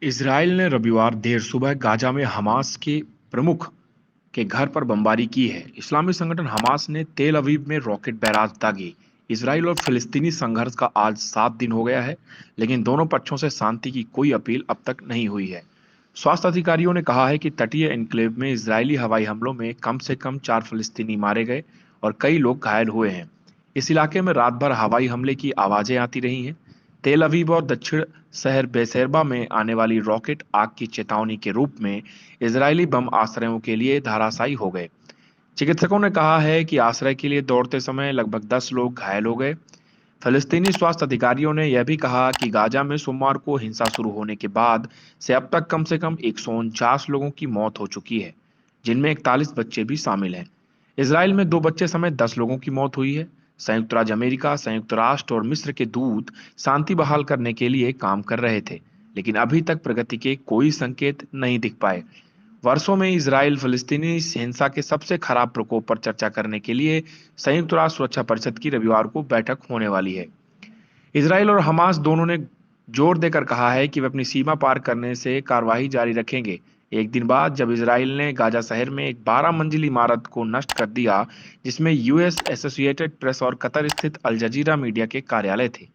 Israel ने रविवार देर सुबह गाजा में हमास के प्रमुख के घर पर बमबारी की है। इस्लामी संगठन हमास ने तेल अवीव में रॉकेट बैराज दागे। इसराइल और फिलिस्तीनी संघर्ष का आज 7 दिन हो गया है, लेकिन दोनों पक्षों से शांति की कोई अपील अब तक नहीं हुई है। स्वास्थ्य अधिकारियों ने कहा है कि तटीय एन्क्लेव में इजरायली हवाई हमलों में कम से कम 4 फिलिस्तीनी मारे गए और कई लोग घायल हुए हैं। इस इलाके में रात भर हवाई हमले की आवाजें आती रही हैं। तेल अवीव और दक्षिण शहर बेसेरबा में आने वाली रॉकेट आग की चेतावनी के रूप में इजरायली बम आश्रयों के लिए धराशायी हो गए। चिकित्सकों ने कहा है कि आश्रय के लिए दौड़ते समय लगभग 10 लोग घायल हो गए। फिलिस्तीनी स्वास्थ्य अधिकारियों ने यह भी कहा कि गाजा में सोमवार को हिंसा शुरू होने के बाद से अब तक कम से कम 149 लोगों की मौत हो चुकी है, जिनमें 41 बच्चे भी शामिल हैं। इसराइल में 2 बच्चे समेत 10 लोगों की मौत हुई है। संयुक्त राज्य अमेरिका, संयुक्त राष्ट्र और मिस्र के दूत शांति बहाल करने के लिए काम कर रहे थे, लेकिन अभी तक प्रगति के कोई संकेत नहीं दिख पाए। वर्षों में इसराइल फिलिस्तीनी हिंसा के सबसे खराब प्रकोप पर चर्चा करने के लिए संयुक्त राष्ट्र सुरक्षा परिषद की रविवार को बैठक होने वाली है। इसराइल और हमास दोनों ने जोर देकर कहा है कि वे अपनी सीमा पार करने से कार्रवाई जारी रखेंगे। एक दिन बाद जब इसराइल ने गाजा शहर में एक 12 मंजिली इमारत को नष्ट कर दिया, जिसमें यूएस, एसोसिएटेड प्रेस और कतर स्थित अल जजीरा मीडिया के कार्यालय थे।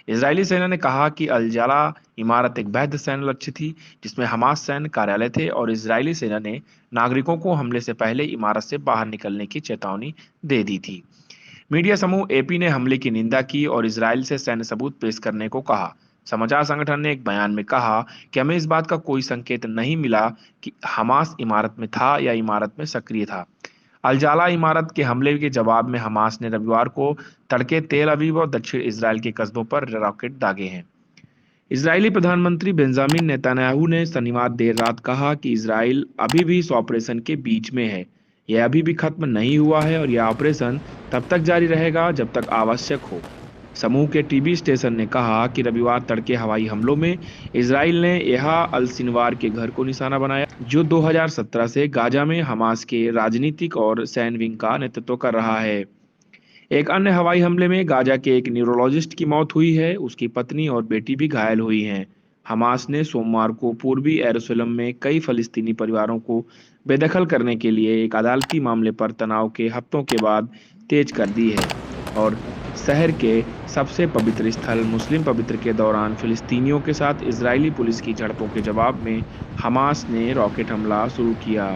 इजरायली सेना ने कहा कि अल जला इमारत एक वैध सैन्य लक्ष्य थी, जिसमें हमास सैन्य कार्यालय थे, और इजरायली सेना ने नागरिकों को हमले से पहले इमारत से बाहर निकलने की चेतावनी दे दी थी। मीडिया समूह एपी ने हमले की निंदा की और इजराइल से सैन्य सबूत पेश करने को कहा। समाचार संगठन ने एक बयान में कहा कि हमें इस बात का कोई संकेत नहीं मिला कि हमास इमारत में था या इमारत में सक्रिय था। अलजाला इमारत के हमले के जवाब में हमास ने रविवार को तड़के तेल अवीव और दक्षिण इसराइल के कस्बों पर रॉकेट दागे हैं। इजरायली प्रधानमंत्री बेंजामिन नेतन्याहू ने शनिवार देर रात कहा कि इजराइल अभी भी इस ऑपरेशन के बीच में है। यह अभी भी खत्म नहीं हुआ है और यह ऑपरेशन तब तक जारी रहेगा जब तक आवश्यक हो। समूह के टीवी स्टेशन ने कहा कि रविवार तड़के हवाई हमलों में इजराइल ने यहा अल सिनवार के घर को निशाना बनाया, जो 2017 से गाजा में हमास के राजनीतिक और सैन्य विंग का नेतृत्व कर रहा है। एक अन्य हवाई हमले में गाजा के एक न्यूरोलॉजिस्ट की मौत हुई है, उसकी पत्नी और बेटी भी घायल हुई हैं। हमास ने सोमवार को पूर्वी यरूशलेम में कई फलस्तीनी परिवारों को बेदखल करने के लिए एक अदालती मामले पर तनाव के हफ्तों के बाद तेज कर दी है, और शहर के सबसे पवित्र स्थल मुस्लिम पवित्र के दौरान फिलिस्तीनियों के साथ इजरायली पुलिस की झड़पों के जवाब में हमास ने रॉकेट हमला शुरू किया।